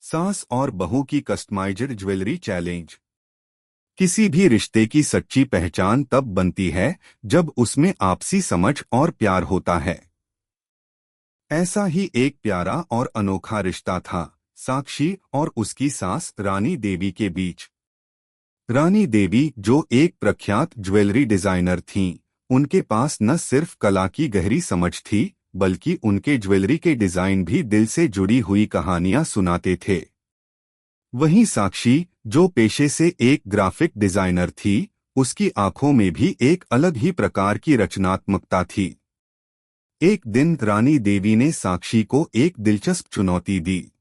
सास और बहू की कस्टमाइज्ड ज्वेलरी चैलेंज। किसी भी रिश्ते की सच्ची पहचान तब बनती है जब उसमें आपसी समझ और प्यार होता है। ऐसा ही एक प्यारा और अनोखा रिश्ता था साक्षी और उसकी सास रानी देवी के बीच। रानी देवी, जो एक प्रख्यात ज्वेलरी डिजाइनर थीं, उनके पास न सिर्फ कला की गहरी समझ थी, बल्कि उनके ज्वेलरी के डिजाइन भी दिल से जुड़ी हुई कहानियां सुनाते थे। वहीं साक्षी, जो पेशे से एक ग्राफिक डिजाइनर थी, उसकी आंखों में भी एक अलग ही प्रकार की रचनात्मकता थी। एक दिन रानी देवी ने साक्षी को एक दिलचस्प चुनौती दी।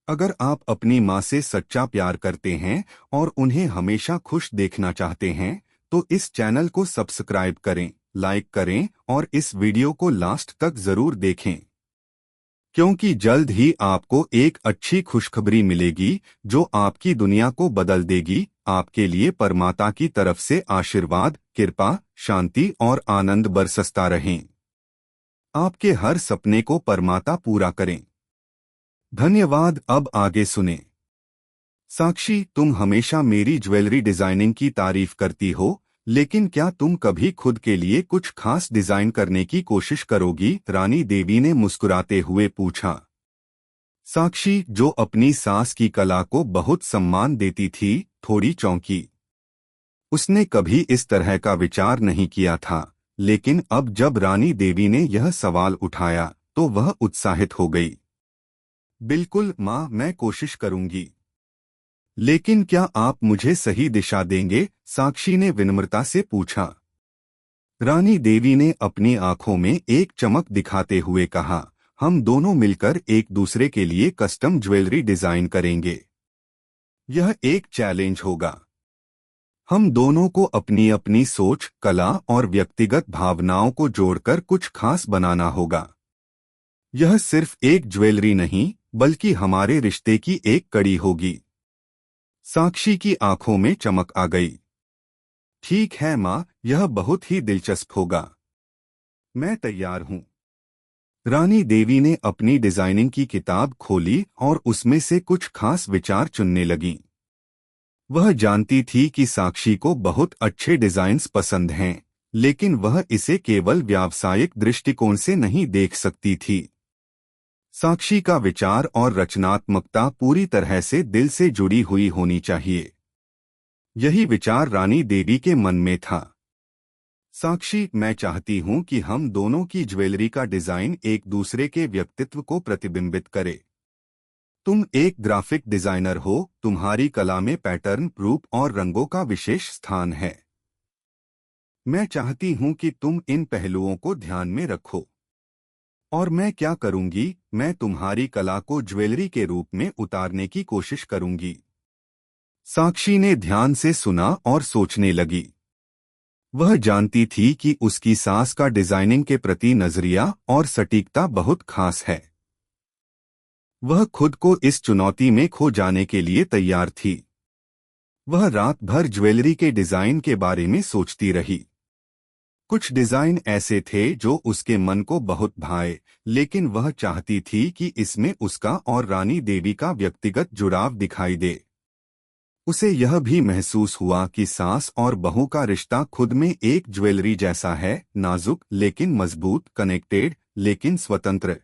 अगर आप अपनी माँ से सच्चा प्यार करते हैं और उन्हें हमेशा खुश देखना चाहते हैं, तो इस चैनल को सब्सक्राइब करें, लाइक करें और इस वीडियो को लास्ट तक जरूर देखें, क्योंकि जल्द ही आपको एक अच्छी खुशखबरी मिलेगी जो आपकी दुनिया को बदल देगी। आपके लिए परमात्मा की तरफ से आशीर्वाद, कृपा, शांति और आनंद बरसता रहें। आपके हर सपने को परमात्मा पूरा करें। धन्यवाद। अब आगे सुने। साक्षी, तुम हमेशा मेरी ज्वेलरी डिजाइनिंग की तारीफ करती हो, लेकिन क्या तुम कभी खुद के लिए कुछ खास डिजाइन करने की कोशिश करोगी? रानी देवी ने मुस्कुराते हुए पूछा। साक्षी, जो अपनी सास की कला को बहुत सम्मान देती थी, थोड़ी चौंकी। उसने कभी इस तरह का विचार नहीं किया था, लेकिन अब जब रानी देवी ने यह सवाल उठाया, तो वह उत्साहित हो गई। बिल्कुल माँ, मैं कोशिश करूंगी। लेकिन क्या आप मुझे सही दिशा देंगे? साक्षी ने विनम्रता से पूछा। रानी देवी ने अपनी आंखों में एक चमक दिखाते हुए कहा, हम दोनों मिलकर एक दूसरे के लिए कस्टम ज्वेलरी डिजाइन करेंगे। यह एक चैलेंज होगा। हम दोनों को अपनी अपनी सोच, कला और व्यक्तिगत भावनाओं को जोड़कर कुछ खास बनाना होगा। यह सिर्फ एक ज्वेलरी नहीं, बल्कि हमारे रिश्ते की एक कड़ी होगी। साक्षी की आंखों में चमक आ गई। ठीक है माँ, यह बहुत ही दिलचस्प होगा। मैं तैयार हूँ। रानी देवी ने अपनी डिजाइनिंग की किताब खोली और उसमें से कुछ खास विचार चुनने लगीं। वह जानती थी कि साक्षी को बहुत अच्छे डिजाइन्स पसंद हैं, लेकिन वह इसे केवल व्यावसायिक दृष्टिकोण से नहीं देख सकती थी। साक्षी का विचार और रचनात्मकता पूरी तरह से दिल से जुड़ी हुई होनी चाहिए। यही विचार रानी देवी के मन में था। साक्षी, मैं चाहती हूं कि हम दोनों की ज्वेलरी का डिजाइन एक दूसरे के व्यक्तित्व को प्रतिबिंबित करे। तुम एक ग्राफिक डिजाइनर हो, तुम्हारी कला में पैटर्न, रूप और रंगों का विशेष स्थान है। मैं चाहती हूं कि तुम इन पहलुओं को ध्यान में रखो। और मैं क्या करूंगी, मैं तुम्हारी कला को ज्वेलरी के रूप में उतारने की कोशिश करूंगी। साक्षी ने ध्यान से सुना और सोचने लगी। वह जानती थी कि उसकी सास का डिजाइनिंग के प्रति नजरिया और सटीकता बहुत खास है। वह खुद को इस चुनौती में खो जाने के लिए तैयार थी। वह रात भर ज्वेलरी के डिजाइन के बारे में सोचती रही। कुछ डिजाइन ऐसे थे जो उसके मन को बहुत भाए, लेकिन वह चाहती थी कि इसमें उसका और रानी देवी का व्यक्तिगत जुड़ाव दिखाई दे। उसे यह भी महसूस हुआ कि सास और बहू का रिश्ता खुद में एक ज्वेलरी जैसा है, नाजुक लेकिन मजबूत, कनेक्टेड लेकिन स्वतंत्र।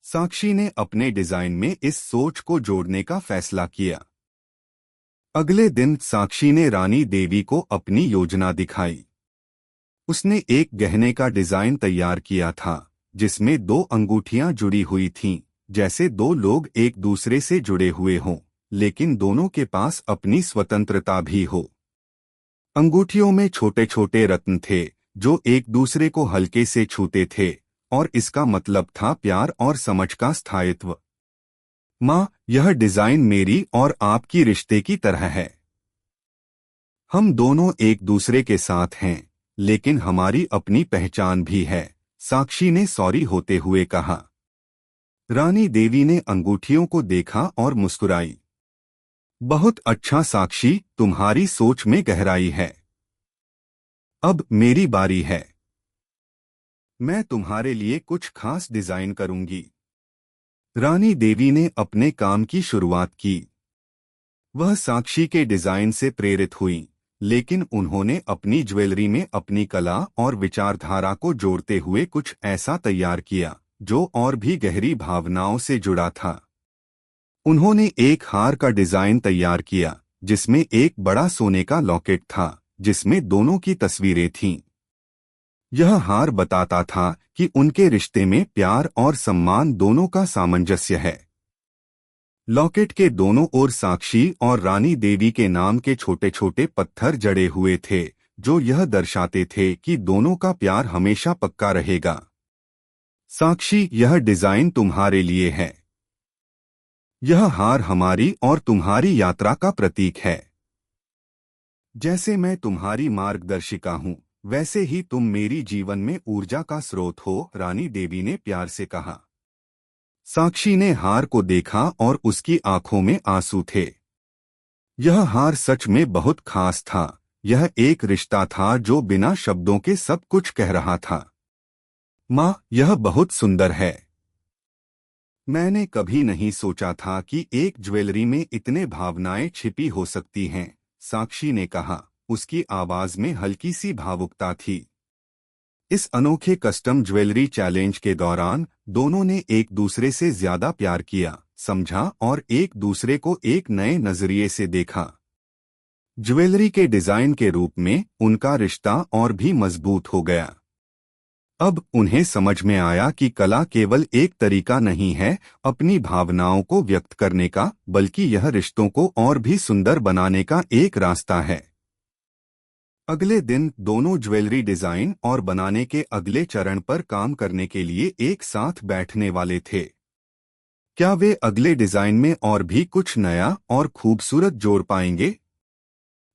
साक्षी ने अपने डिजाइन में इस सोच को जोड़ने का फैसला किया। अगले दिन साक्षी ने रानी देवी को अपनी योजना दिखाई। उसने एक गहने का डिजाइन तैयार किया था, जिसमें दो अंगूठियां जुड़ी हुई थीं, जैसे दो लोग एक दूसरे से जुड़े हुए हों, लेकिन दोनों के पास अपनी स्वतंत्रता भी हो। अंगूठियों में छोटे छोटे रत्न थे, जो एक दूसरे को हल्के से छूते थे, और इसका मतलब था प्यार और समझ का स्थायित्व। माँ, यह डिजाइन मेरी और आपकी रिश्ते की तरह है। हम दोनों एक दूसरे के साथ हैं, लेकिन हमारी अपनी पहचान भी है, साक्षी ने सॉरी होते हुए कहा। रानी देवी ने अंगूठियों को देखा और मुस्कुराई। बहुत अच्छा साक्षी, तुम्हारी सोच में गहराई है। अब मेरी बारी है। मैं तुम्हारे लिए कुछ खास डिजाइन करूंगी। रानी देवी ने अपने काम की शुरुआत की। वह साक्षी के डिजाइन से प्रेरित हुई, लेकिन उन्होंने अपनी ज्वेलरी में अपनी कला और विचारधारा को जोड़ते हुए कुछ ऐसा तैयार किया जो और भी गहरी भावनाओं से जुड़ा था। उन्होंने एक हार का डिजाइन तैयार किया जिसमें एक बड़ा सोने का लॉकेट था जिसमें दोनों की तस्वीरें थीं। यह हार बताता था कि उनके रिश्ते में प्यार और सम्मान दोनों का सामंजस्य है। लॉकेट के दोनों ओर साक्षी और रानी देवी के नाम के छोटे छोटे पत्थर जड़े हुए थे जो यह दर्शाते थे कि दोनों का प्यार हमेशा पक्का रहेगा। साक्षी, यह डिजाइन तुम्हारे लिए है। यह हार हमारी और तुम्हारी यात्रा का प्रतीक है। जैसे मैं तुम्हारी मार्गदर्शिका हूँ, वैसे ही तुम मेरी जीवन में ऊर्जा का स्रोत हो, रानी देवी ने प्यार से कहा। साक्षी ने हार को देखा और उसकी आंखों में आंसू थे। यह हार सच में बहुत खास था। यह एक रिश्ता था जो बिना शब्दों के सब कुछ कह रहा था। माँ, यह बहुत सुंदर है। मैंने कभी नहीं सोचा था कि एक ज्वेलरी में इतने भावनाएं छिपी हो सकती हैं, साक्षी ने कहा। उसकी आवाज में हल्की सी भावुकता थी। इस अनोखे कस्टम ज्वेलरी चैलेंज के दौरान दोनों ने एक दूसरे से ज्यादा प्यार किया, समझा और एक दूसरे को एक नए नजरिए से देखा। ज्वेलरी के डिजाइन के रूप में उनका रिश्ता और भी मजबूत हो गया। अब उन्हें समझ में आया कि कला केवल एक तरीका नहीं है अपनी भावनाओं को व्यक्त करने का, बल्कि यह रिश्तों को और भी सुंदर बनाने का एक रास्ता है। अगले दिन दोनों ज्वेलरी डिजाइन और बनाने के अगले चरण पर काम करने के लिए एक साथ बैठने वाले थे। क्या वे अगले डिजाइन में और भी कुछ नया और खूबसूरत जोड़ पाएंगे?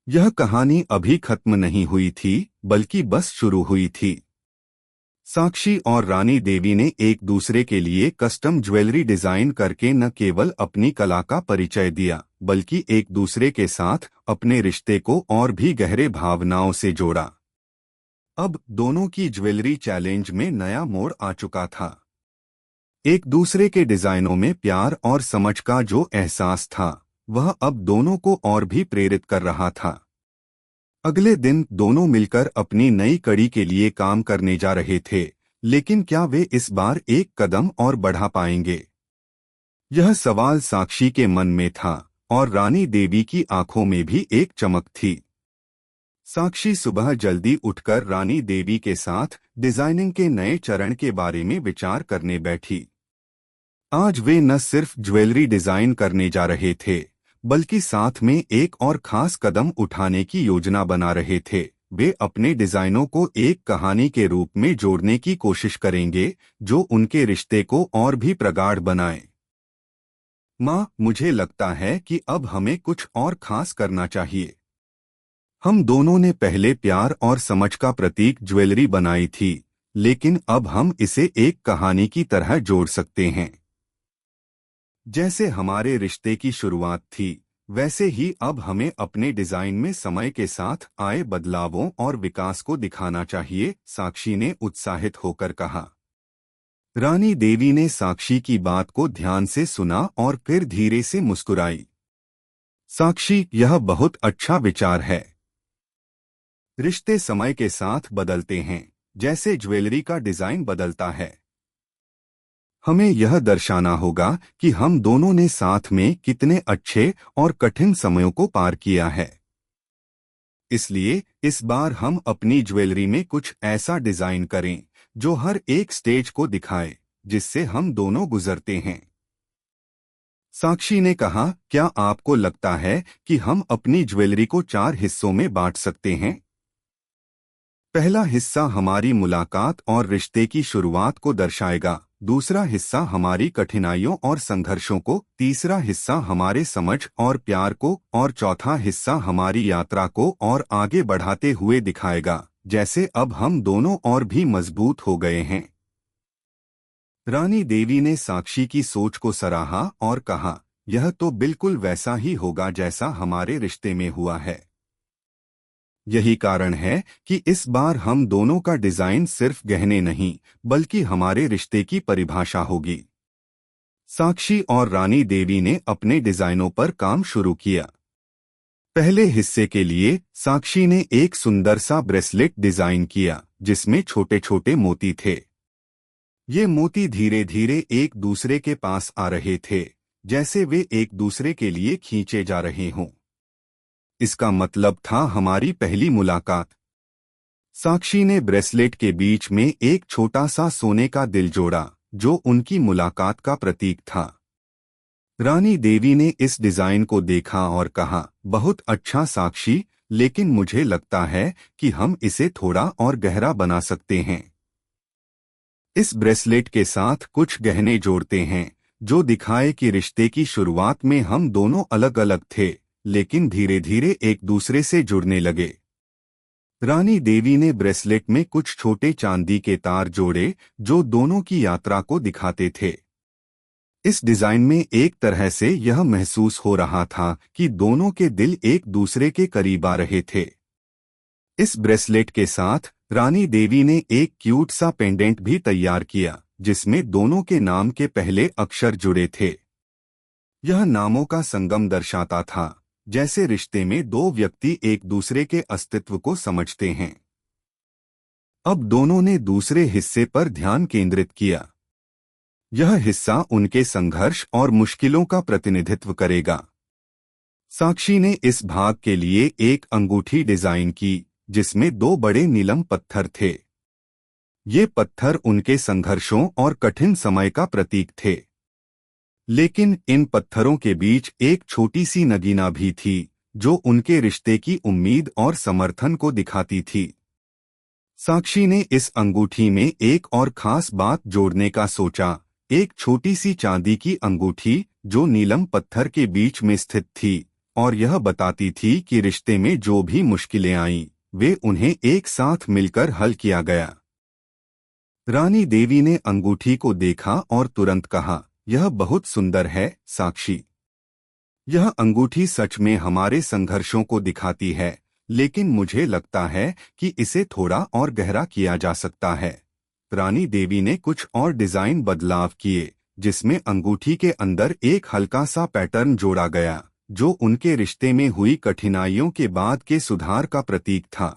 यह कहानी अभी खत्म नहीं हुई थी, बल्कि बस शुरू हुई थी। साक्षी और रानी देवी ने एक दूसरे के लिए कस्टम ज्वेलरी डिजाइन करके न केवल अपनी कला का परिचय दिया, बल्कि एक दूसरे के साथ अपने रिश्ते को और भी गहरे भावनाओं से जोड़ा। अब दोनों की ज्वेलरी चैलेंज में नया मोड़ आ चुका था। एक दूसरे के डिजाइनों में प्यार और समझ का जो एहसास था, वह अब दोनों को और भी प्रेरित कर रहा था। अगले दिन दोनों मिलकर अपनी नई कड़ी के लिए काम करने जा रहे थे, लेकिन क्या वे इस बार एक कदम और बढ़ा पाएंगे? यह सवाल साक्षी के मन में था और रानी देवी की आंखों में भी एक चमक थी। साक्षी सुबह जल्दी उठकर रानी देवी के साथ डिजाइनिंग के नए चरण के बारे में विचार करने बैठी। आज वे न सिर्फ ज्वेलरी डिजाइन करने जा रहे थे, बल्कि साथ में एक और खास कदम उठाने की योजना बना रहे थे। वे अपने डिजाइनों को एक कहानी के रूप में जोड़ने की कोशिश करेंगे जो उनके रिश्ते को और भी प्रगाढ़ बनाए। माँ, मुझे लगता है कि अब हमें कुछ और खास करना चाहिए। हम दोनों ने पहले प्यार और समझ का प्रतीक ज्वेलरी बनाई थी, लेकिन अब हम इसे एक कहानी की तरह जोड़ सकते हैं। जैसे हमारे रिश्ते की शुरुआत थी, वैसे ही अब हमें अपने डिजाइन में समय के साथ आए बदलावों और विकास को दिखाना चाहिए, साक्षी ने उत्साहित होकर कहा। रानी देवी ने साक्षी की बात को ध्यान से सुना और फिर धीरे से मुस्कुराई। साक्षी, यह बहुत अच्छा विचार है। रिश्ते समय के साथ बदलते हैं, जैसे ज्वेलरी का डिजाइन बदलता है। हमें यह दर्शाना होगा कि हम दोनों ने साथ में कितने अच्छे और कठिन समयों को पार किया है। इसलिए इस बार हम अपनी ज्वेलरी में कुछ ऐसा डिजाइन करें जो हर एक स्टेज को दिखाए जिससे हम दोनों गुजरते हैं। साक्षी ने कहा, क्या आपको लगता है कि हम अपनी ज्वेलरी को 4 हिस्सों में बांट सकते हैं? पहला हिस्सा हमारी मुलाकात और रिश्ते की शुरुआत को दर्शाएगा, दूसरा हिस्सा हमारी कठिनाइयों और संघर्षों को, तीसरा हिस्सा हमारे समझ और प्यार को और चौथा हिस्सा हमारी यात्रा को और आगे बढ़ाते हुए दिखाएगा, जैसे अब हम दोनों और भी मजबूत हो गए हैं। रानी देवी ने साक्षी की सोच को सराहा और कहा, यह तो बिल्कुल वैसा ही होगा जैसा हमारे रिश्ते में हुआ है। यही कारण है कि इस बार हम दोनों का डिजाइन सिर्फ गहने नहीं, बल्कि हमारे रिश्ते की परिभाषा होगी। साक्षी और रानी देवी ने अपने डिजाइनों पर काम शुरू किया। पहले हिस्से के लिए साक्षी ने एक सुंदर सा ब्रेसलेट डिजाइन किया जिसमें छोटे छोटे मोती थे। ये मोती धीरे धीरे एक दूसरे के पास आ रहे थे, जैसे वे एक दूसरे के लिए खींचे जा रहे हों। इसका मतलब था हमारी पहली मुलाकात। साक्षी ने ब्रेसलेट के बीच में एक छोटा सा सोने का दिल जोड़ा जो उनकी मुलाकात का प्रतीक था। रानी देवी ने इस डिजाइन को देखा और कहा, बहुत अच्छा साक्षी, लेकिन मुझे लगता है कि हम इसे थोड़ा और गहरा बना सकते हैं। इस ब्रेसलेट के साथ कुछ गहने जोड़ते हैं जो दिखाए कि रिश्ते की शुरुआत में हम दोनों अलग अलग थे, लेकिन धीरे धीरे एक दूसरे से जुड़ने लगे। रानी देवी ने ब्रेसलेट में कुछ छोटे चांदी के तार जोड़े जो दोनों की यात्रा को दिखाते थे। इस डिजाइन में एक तरह से यह महसूस हो रहा था कि दोनों के दिल एक दूसरे के करीब आ रहे थे। इस ब्रेसलेट के साथ रानी देवी ने एक क्यूट सा पेंडेंट भी तैयार किया जिसमें दोनों के नाम के पहले अक्षर जुड़े थे। यह नामों का संगम दर्शाता था, जैसे रिश्ते में दो व्यक्ति एक दूसरे के अस्तित्व को समझते हैं। अब दोनों ने दूसरे हिस्से पर ध्यान केंद्रित किया। यह हिस्सा उनके संघर्ष और मुश्किलों का प्रतिनिधित्व करेगा। साक्षी ने इस भाग के लिए एक अंगूठी डिजाइन की जिसमें दो बड़े नीलम पत्थर थे। ये पत्थर उनके संघर्षों और कठिन समय का प्रतीक थे। लेकिन इन पत्थरों के बीच एक छोटी सी नगीना भी थी जो उनके रिश्ते की उम्मीद और समर्थन को दिखाती थी। साक्षी ने इस अंगूठी में एक और खास बात जोड़ने का सोचा, एक छोटी सी चांदी की अंगूठी जो नीलम पत्थर के बीच में स्थित थी और यह बताती थी कि रिश्ते में जो भी मुश्किलें आईं, वे उन्हें एक साथ मिलकर हल किया गया। रानी देवी ने अंगूठी को देखा और तुरंत कहा, यह बहुत सुंदर है साक्षी। यह अंगूठी सच में हमारे संघर्षों को दिखाती है, लेकिन मुझे लगता है कि इसे थोड़ा और गहरा किया जा सकता है। रानी देवी ने कुछ और डिजाइन बदलाव किए जिसमें अंगूठी के अंदर एक हल्का सा पैटर्न जोड़ा गया जो उनके रिश्ते में हुई कठिनाइयों के बाद के सुधार का प्रतीक था।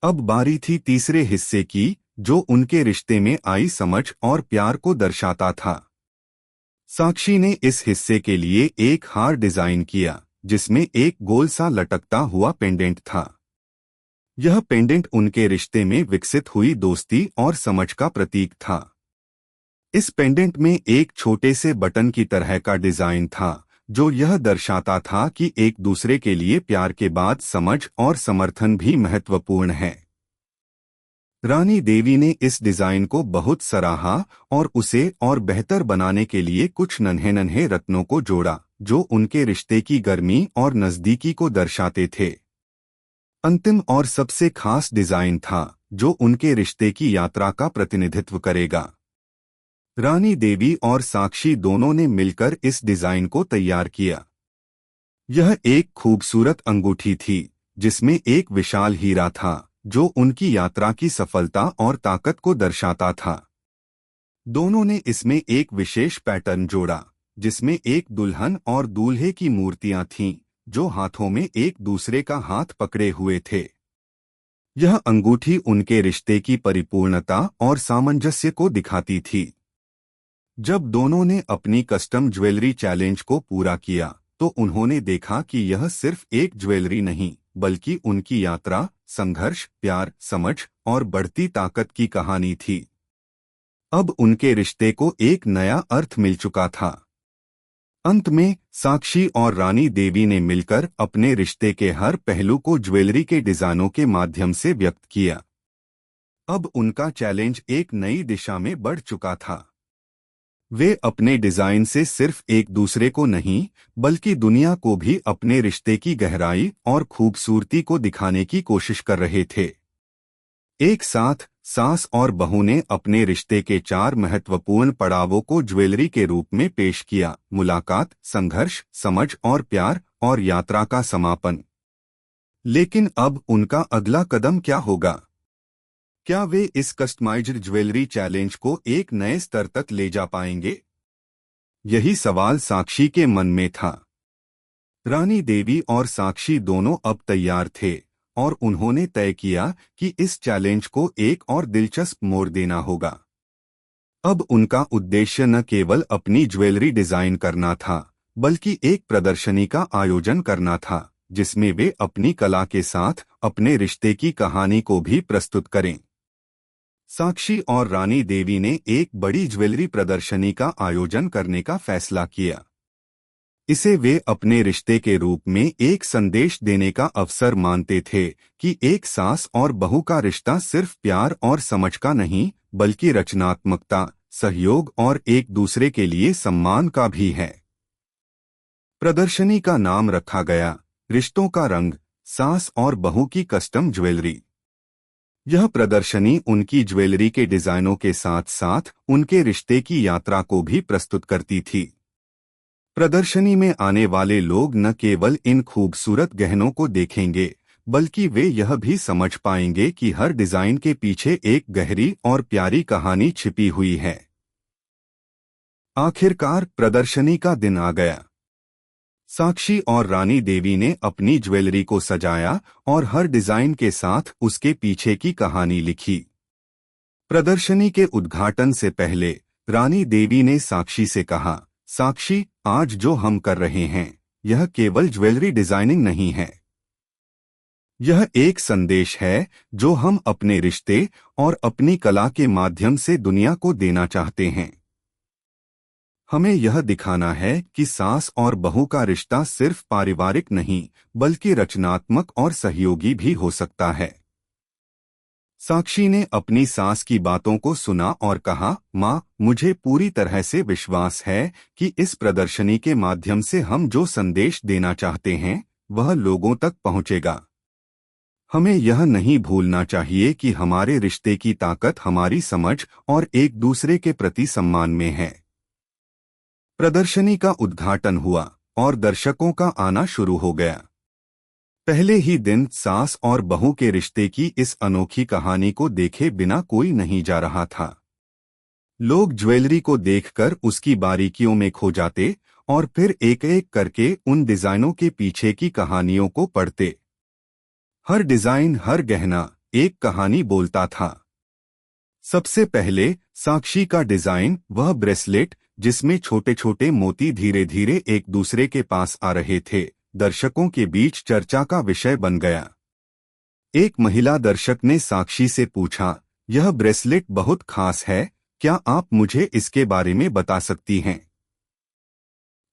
अब बारी थी तीसरे हिस्से की जो उनके रिश्ते में आई समझ और प्यार को दर्शाता था। साक्षी ने इस हिस्से के लिए एक हार डिजाइन किया जिसमें एक गोल सा लटकता हुआ पेंडेंट था। यह पेंडेंट उनके रिश्ते में विकसित हुई दोस्ती और समझ का प्रतीक था। इस पेंडेंट में एक छोटे से बटन की तरह का डिजाइन था जो यह दर्शाता था कि एक दूसरे के लिए प्यार के बाद समझ और समर्थन भी महत्वपूर्ण है। रानी देवी ने इस डिजाइन को बहुत सराहा और उसे और बेहतर बनाने के लिए कुछ नन्हे नन्हे रत्नों को जोड़ा जो उनके रिश्ते की गर्मी और नजदीकी को दर्शाते थे। अंतिम और सबसे खास डिजाइन था जो उनके रिश्ते की यात्रा का प्रतिनिधित्व करेगा। रानी देवी और साक्षी दोनों ने मिलकर इस डिजाइन को तैयार किया। यह एक खूबसूरत अंगूठी थी जिसमें एक विशाल हीरा था जो उनकी यात्रा की सफलता और ताकत को दर्शाता था। दोनों ने इसमें एक विशेष पैटर्न जोड़ा जिसमें एक दुल्हन और दूल्हे की मूर्तियां थीं जो हाथों में एक दूसरे का हाथ पकड़े हुए थे। यह अंगूठी उनके रिश्ते की परिपूर्णता और सामंजस्य को दिखाती थी। जब दोनों ने अपनी कस्टम ज्वेलरी चैलेंज को पूरा किया तो उन्होंने देखा कि यह सिर्फ एक ज्वेलरी नहीं बल्कि उनकी यात्रा, संघर्ष, प्यार, समझ और बढ़ती ताकत की कहानी थी। अब उनके रिश्ते को एक नया अर्थ मिल चुका था। अंत में साक्षी और रानी देवी ने मिलकर अपने रिश्ते के हर पहलू को ज्वेलरी के डिजाइनों के माध्यम से व्यक्त किया। अब उनका चैलेंज एक नई दिशा में बढ़ चुका था। वे अपने डिजाइन से सिर्फ एक दूसरे को नहीं बल्कि दुनिया को भी अपने रिश्ते की गहराई और खूबसूरती को दिखाने की कोशिश कर रहे थे। एक साथ सास और बहू ने अपने रिश्ते के 4 महत्वपूर्ण पड़ावों को ज्वेलरी के रूप में पेश किया: मुलाकात, संघर्ष, समझ और प्यार, और यात्रा का समापन। लेकिन अब उनका अगला कदम क्या होगा? क्या वे इस कस्टमाइज्ड ज्वेलरी चैलेंज को एक नए स्तर तक ले जा पाएंगे? यही सवाल साक्षी के मन में था। रानी देवी और साक्षी दोनों अब तैयार थे और उन्होंने तय किया कि इस चैलेंज को एक और दिलचस्प मोड़ देना होगा। अब उनका उद्देश्य न केवल अपनी ज्वेलरी डिजाइन करना था, बल्कि एक प्रदर्शनी का आयोजन करना था जिसमें वे अपनी कला के साथ अपने रिश्ते की कहानी को भी प्रस्तुत करें। साक्षी और रानी देवी ने एक बड़ी ज्वेलरी प्रदर्शनी का आयोजन करने का फैसला किया। इसे वे अपने रिश्ते के रूप में एक संदेश देने का अवसर मानते थे कि एक सास और बहू का रिश्ता सिर्फ प्यार और समझ का नहीं, बल्कि रचनात्मकता, सहयोग और एक दूसरे के लिए सम्मान का भी है। प्रदर्शनी का नाम रखा गया रिश्तों का रंग, सास और बहू की कस्टम ज्वेलरी। यह प्रदर्शनी उनकी ज्वेलरी के डिजाइनों के साथ साथ उनके रिश्ते की यात्रा को भी प्रस्तुत करती थी। प्रदर्शनी में आने वाले लोग न केवल इन खूबसूरत गहनों को देखेंगे, बल्कि वे यह भी समझ पाएंगे कि हर डिजाइन के पीछे एक गहरी और प्यारी कहानी छिपी हुई है। आखिरकार प्रदर्शनी का दिन आ गया। साक्षी और रानी देवी ने अपनी ज्वेलरी को सजाया और हर डिजाइन के साथ उसके पीछे की कहानी लिखी। प्रदर्शनी के उद्घाटन से पहले रानी देवी ने साक्षी से कहा, साक्षी, आज जो हम कर रहे हैं यह केवल ज्वेलरी डिजाइनिंग नहीं है। यह एक संदेश है जो हम अपने रिश्ते और अपनी कला के माध्यम से दुनिया को देना चाहते हैं। हमें यह दिखाना है कि सास और बहू का रिश्ता सिर्फ पारिवारिक नहीं, बल्कि रचनात्मक और सहयोगी भी हो सकता है। साक्षी ने अपनी सास की बातों को सुना और कहा, माँ, मुझे पूरी तरह से विश्वास है कि इस प्रदर्शनी के माध्यम से हम जो संदेश देना चाहते हैं वह लोगों तक पहुँचेगा। हमें यह नहीं भूलना चाहिए कि हमारे रिश्ते की ताकत हमारी समझ और एक दूसरे के प्रति सम्मान में है। प्रदर्शनी का उद्घाटन हुआ और दर्शकों का आना शुरू हो गया। पहले ही दिन सास और बहू के रिश्ते की इस अनोखी कहानी को देखे बिना कोई नहीं जा रहा था। लोग ज्वेलरी को देखकर उसकी बारीकियों में खो जाते और फिर एक एक करके उन डिजाइनों के पीछे की कहानियों को पढ़ते। हर डिजाइन, हर गहना एक कहानी बोलता था। सबसे पहले साक्षी का डिजाइन, वह ब्रेसलेट जिसमें छोटे छोटे मोती धीरे धीरे एक दूसरे के पास आ रहे थे, दर्शकों के बीच चर्चा का विषय बन गया। एक महिला दर्शक ने साक्षी से पूछा, यह ब्रेसलेट बहुत खास है, क्या आप मुझे इसके बारे में बता सकती हैं?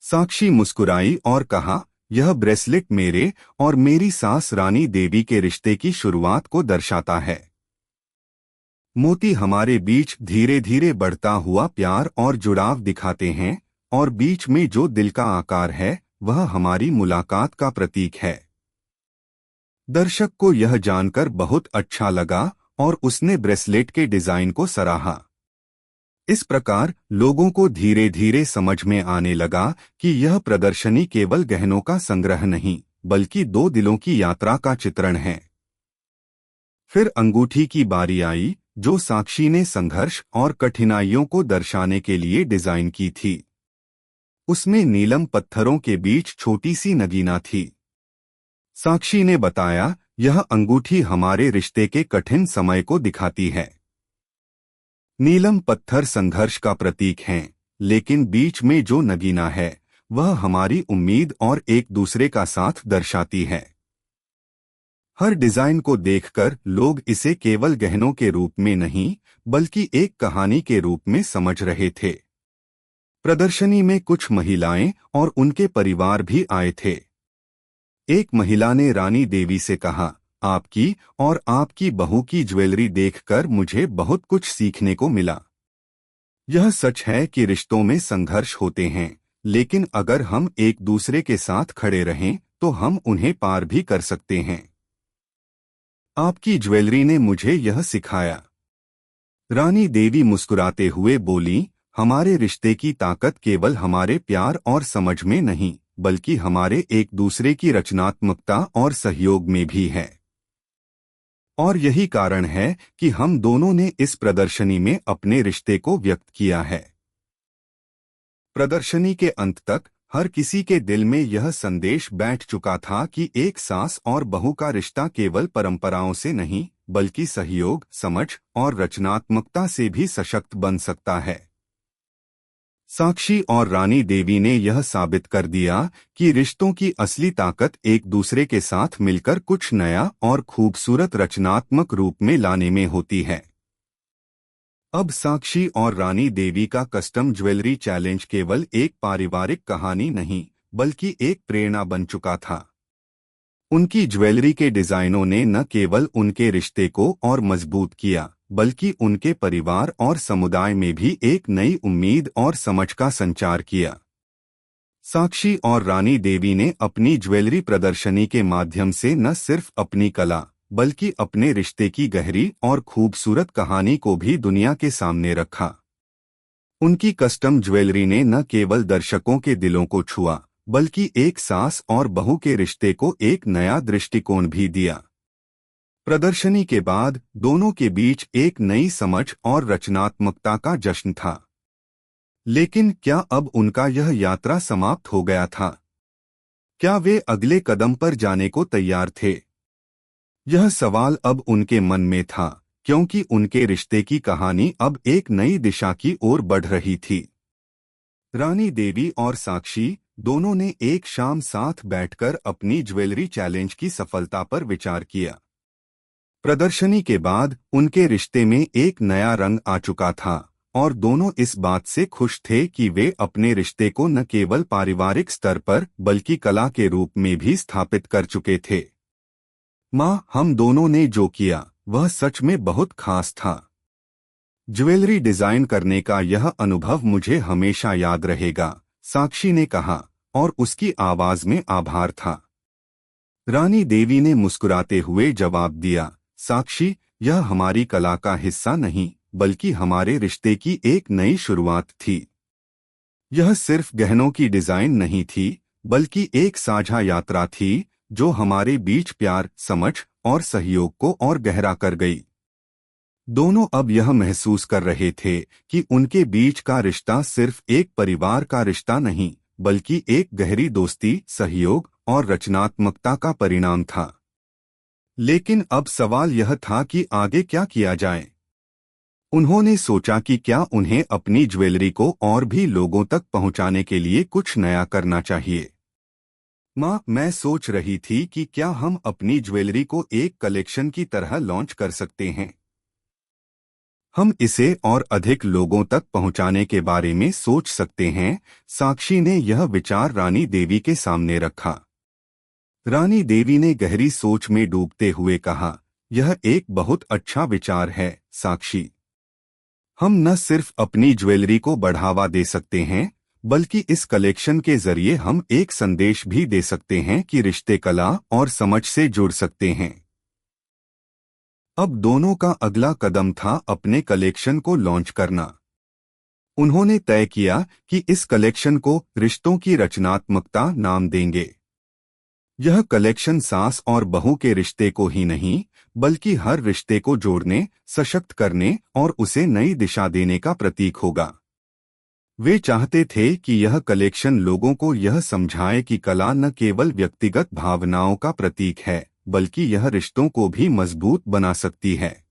साक्षी मुस्कुराई और कहा, यह ब्रेसलेट मेरे और मेरी सास रानी देवी के रिश्ते की शुरुआत को दर्शाता है। मोती हमारे बीच धीरे धीरे बढ़ता हुआ प्यार और जुड़ाव दिखाते हैं और बीच में जो दिल का आकार है वह हमारी मुलाकात का प्रतीक है। दर्शक को यह जानकर बहुत अच्छा लगा और उसने ब्रेसलेट के डिजाइन को सराहा। इस प्रकार लोगों को धीरे धीरे समझ में आने लगा कि यह प्रदर्शनी केवल गहनों का संग्रह नहीं, बल्कि दो दिलों की यात्रा का चित्रण है। फिर अंगूठी की बारी आई, जो साक्षी ने संघर्ष और कठिनाइयों को दर्शाने के लिए डिजाइन की थी। उसमें नीलम पत्थरों के बीच छोटी सी नगीना थी। साक्षी ने बताया, यह अंगूठी हमारे रिश्ते के कठिन समय को दिखाती है। नीलम पत्थर संघर्ष का प्रतीक हैं, लेकिन बीच में जो नगीना है वह हमारी उम्मीद और एक दूसरे का साथ दर्शाती है। हर डिजाइन को देखकर लोग इसे केवल गहनों के रूप में नहीं, बल्कि एक कहानी के रूप में समझ रहे थे। प्रदर्शनी में कुछ महिलाएं और उनके परिवार भी आए थे। एक महिला ने रानी देवी से कहा, आपकी और आपकी बहू की ज्वेलरी देखकर मुझे बहुत कुछ सीखने को मिला। यह सच है कि रिश्तों में संघर्ष होते हैं, लेकिन अगर हम एक दूसरे के साथ खड़े रहें तो हम उन्हें पार भी कर सकते हैं। आपकी ज्वेलरी ने मुझे यह सिखाया। रानी देवी मुस्कुराते हुए बोली, हमारे रिश्ते की ताकत केवल हमारे प्यार और समझ में नहीं, बल्कि हमारे एक दूसरे की रचनात्मकता और सहयोग में भी है। और यही कारण है कि हम दोनों ने इस प्रदर्शनी में अपने रिश्ते को व्यक्त किया है। प्रदर्शनी के अंत तक हर किसी के दिल में यह संदेश बैठ चुका था कि एक सास और बहू का रिश्ता केवल परंपराओं से नहीं, बल्कि सहयोग, समझ और रचनात्मकता से भी सशक्त बन सकता है। साक्षी और रानी देवी ने यह साबित कर दिया कि रिश्तों की असली ताकत एक दूसरे के साथ मिलकर कुछ नया और खूबसूरत रचनात्मक रूप में लाने में होती है। अब साक्षी और रानी देवी का कस्टम ज्वेलरी चैलेंज केवल एक पारिवारिक कहानी नहीं, बल्कि एक प्रेरणा बन चुका था। उनकी ज्वेलरी के डिजाइनों ने न केवल उनके रिश्ते को और मजबूत किया, बल्कि उनके परिवार और समुदाय में भी एक नई उम्मीद और समझ का संचार किया। साक्षी और रानी देवी ने अपनी ज्वेलरी प्रदर्शनी के माध्यम से न सिर्फ अपनी कला, बल्कि अपने रिश्ते की गहरी और खूबसूरत कहानी को भी दुनिया के सामने रखा। उनकी कस्टम ज्वेलरी ने न केवल दर्शकों के दिलों को छुआ, बल्कि एक सास और बहू के रिश्ते को एक नया दृष्टिकोण भी दिया। प्रदर्शनी के बाद दोनों के बीच एक नई समझ और रचनात्मकता का जश्न था। लेकिन क्या अब उनका यह यात्रा समाप्त हो गया था? क्या वे अगले कदम पर जाने को तैयार थे? यह सवाल अब उनके मन में था, क्योंकि उनके रिश्ते की कहानी अब एक नई दिशा की ओर बढ़ रही थी। रानी देवी और साक्षी दोनों ने एक शाम साथ बैठकर अपनी ज्वेलरी चैलेंज की सफलता पर विचार किया। प्रदर्शनी के बाद उनके रिश्ते में एक नया रंग आ चुका था और दोनों इस बात से खुश थे कि वे अपने रिश्ते को न केवल पारिवारिक स्तर पर बल्कि कला के रूप में भी स्थापित कर चुके थे। माँ, हम दोनों ने जो किया वह सच में बहुत खास था। ज्वेलरी डिजाइन करने का यह अनुभव मुझे हमेशा याद रहेगा, साक्षी ने कहा, और उसकी आवाज में आभार था। रानी देवी ने मुस्कुराते हुए जवाब दिया, साक्षी, यह हमारी कला का हिस्सा नहीं, बल्कि हमारे रिश्ते की एक नई शुरुआत थी। यह सिर्फ गहनों की डिजाइन नहीं थी, बल्कि एक साझा यात्रा थी जो हमारे बीच प्यार, समझ और सहयोग को और गहरा कर गई। दोनों अब यह महसूस कर रहे थे कि उनके बीच का रिश्ता सिर्फ एक परिवार का रिश्ता नहीं, बल्कि एक गहरी दोस्ती, सहयोग और रचनात्मकता का परिणाम था। लेकिन अब सवाल यह था कि आगे क्या किया जाए। उन्होंने सोचा कि क्या उन्हें अपनी ज्वेलरी को और भी लोगों तक पहुंचाने के लिए कुछ नया करना चाहिए। माँ, मैं सोच रही थी कि क्या हम अपनी ज्वेलरी को एक कलेक्शन की तरह लॉन्च कर सकते हैं। हम इसे और अधिक लोगों तक पहुंचाने के बारे में सोच सकते हैं। साक्षी ने यह विचार रानी देवी के सामने रखा। रानी देवी ने गहरी सोच में डूबते हुए कहा, यह एक बहुत अच्छा विचार है, साक्षी। हम न सिर्फ अपनी ज्वेलरी को बढ़ावा दे सकते हैं, बल्कि इस कलेक्शन के जरिए हम एक संदेश भी दे सकते हैं कि रिश्ते कला और समझ से जुड़ सकते हैं। अब दोनों का अगला कदम था अपने कलेक्शन को लॉन्च करना। उन्होंने तय किया कि इस कलेक्शन को रिश्तों की रचनात्मकता नाम देंगे। यह कलेक्शन सास और बहू के रिश्ते को ही नहीं, बल्कि हर रिश्ते को जोड़ने, सशक्त करने और उसे नई दिशा देने का प्रतीक होगा। वे चाहते थे कि यह कलेक्शन लोगों को यह समझाए कि कला न केवल व्यक्तिगत भावनाओं का प्रतीक है, बल्कि यह रिश्तों को भी मजबूत बना सकती है।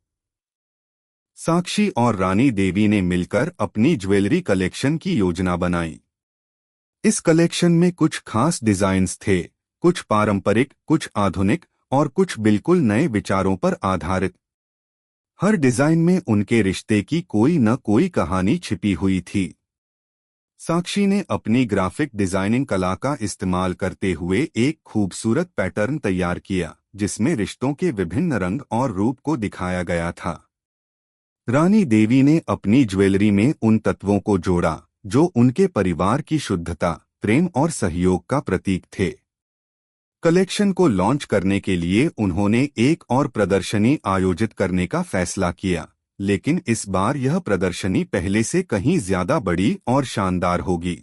साक्षी और रानी देवी ने मिलकर अपनी ज्वेलरी कलेक्शन की योजना बनाई। इस कलेक्शन में कुछ खास डिजाइन्स थे, कुछ पारंपरिक, कुछ आधुनिक और कुछ बिल्कुल नए विचारों पर आधारित। हर डिजाइन में उनके रिश्ते की कोई न कोई कहानी छिपी हुई थी। साक्षी ने अपनी ग्राफिक डिजाइनिंग कला का इस्तेमाल करते हुए एक खूबसूरत पैटर्न तैयार किया, जिसमें रिश्तों के विभिन्न रंग और रूप को दिखाया गया था। रानी देवी ने अपनी ज्वेलरी में उन तत्वों को जोड़ा जो उनके परिवार की शुद्धता, प्रेम और सहयोग का प्रतीक थे। कलेक्शन को लॉन्च करने के लिए उन्होंने एक और प्रदर्शनी आयोजित करने का फैसला किया, लेकिन इस बार यह प्रदर्शनी पहले से कहीं ज्यादा बड़ी और शानदार होगी।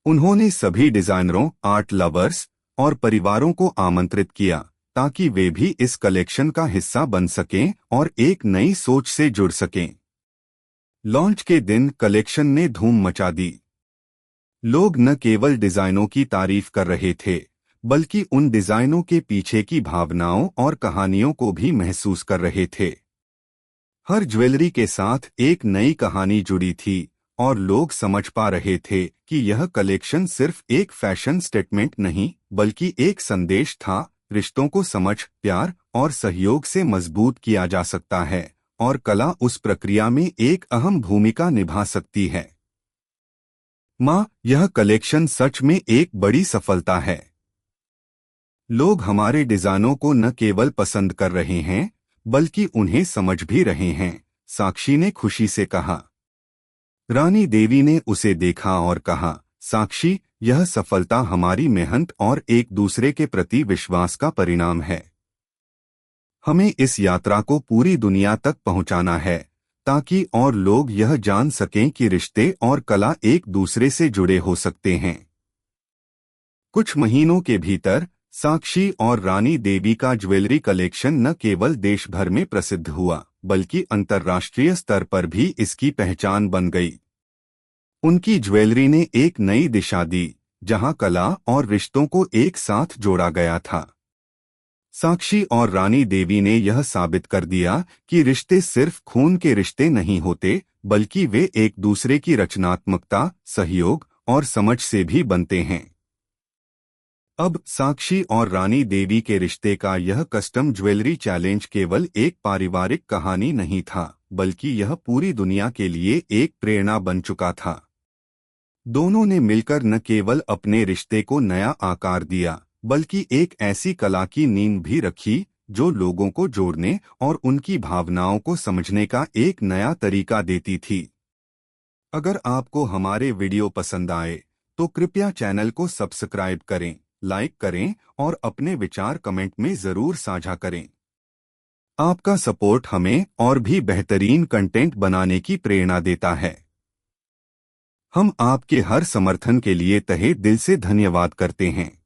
उन्होंने सभी डिजाइनरों, आर्ट लवर्स और परिवारों को आमंत्रित किया ताकि वे भी इस कलेक्शन का हिस्सा बन सकें और एक नई सोच से जुड़ सकें। लॉन्च के दिन कलेक्शन ने धूम मचा दी। लोग न केवल डिजाइनों की तारीफ कर रहे थे, बल्कि उन डिजाइनों के पीछे की भावनाओं और कहानियों को भी महसूस कर रहे थे। हर ज्वेलरी के साथ एक नई कहानी जुड़ी थी और लोग समझ पा रहे थे कि यह कलेक्शन सिर्फ एक फैशन स्टेटमेंट नहीं, बल्कि एक संदेश था। रिश्तों को समझ, प्यार और सहयोग से मजबूत किया जा सकता है, और कला उस प्रक्रिया में एक अहम भूमिका निभा सकती है। माँ, यह कलेक्शन सच में एक बड़ी सफलता है। लोग हमारे डिजाइनों को न केवल पसंद कर रहे हैं, बल्कि उन्हें समझ भी रहे हैं, साक्षी ने खुशी से कहा। रानी देवी ने उसे देखा और कहा, साक्षी, यह सफलता हमारी मेहनत और एक दूसरे के प्रति विश्वास का परिणाम है। हमें इस यात्रा को पूरी दुनिया तक पहुंचाना है, ताकि और लोग यह जान सकें कि रिश्ते और कला एक दूसरे से जुड़े हो सकते हैं। कुछ महीनों के भीतर साक्षी और रानी देवी का ज्वेलरी कलेक्शन न केवल देश भर में प्रसिद्ध हुआ, बल्कि अंतर्राष्ट्रीय स्तर पर भी इसकी पहचान बन गई। उनकी ज्वेलरी ने एक नई दिशा दी, जहां कला और रिश्तों को एक साथ जोड़ा गया था। साक्षी और रानी देवी ने यह साबित कर दिया कि रिश्ते सिर्फ खून के रिश्ते नहीं होते, बल्कि वे एक दूसरे की रचनात्मकता, सहयोग और समझ से भी बनते हैं। अब साक्षी और रानी देवी के रिश्ते का यह कस्टम ज्वेलरी चैलेंज केवल एक पारिवारिक कहानी नहीं था, बल्कि यह पूरी दुनिया के लिए एक प्रेरणा बन चुका था। दोनों ने मिलकर न केवल अपने रिश्ते को नया आकार दिया, बल्कि एक ऐसी कला की नींव भी रखी जो लोगों को जोड़ने और उनकी भावनाओं को समझने का एक नया तरीका देती थी। अगर आपको हमारे वीडियो पसंद आए तो कृपया चैनल को सब्सक्राइब करें, लाइक करें और अपने विचार कमेंट में जरूर साझा करें। आपका सपोर्ट हमें और भी बेहतरीन कंटेंट बनाने की प्रेरणा देता है। हम आपके हर समर्थन के लिए तहे दिल से धन्यवाद करते हैं।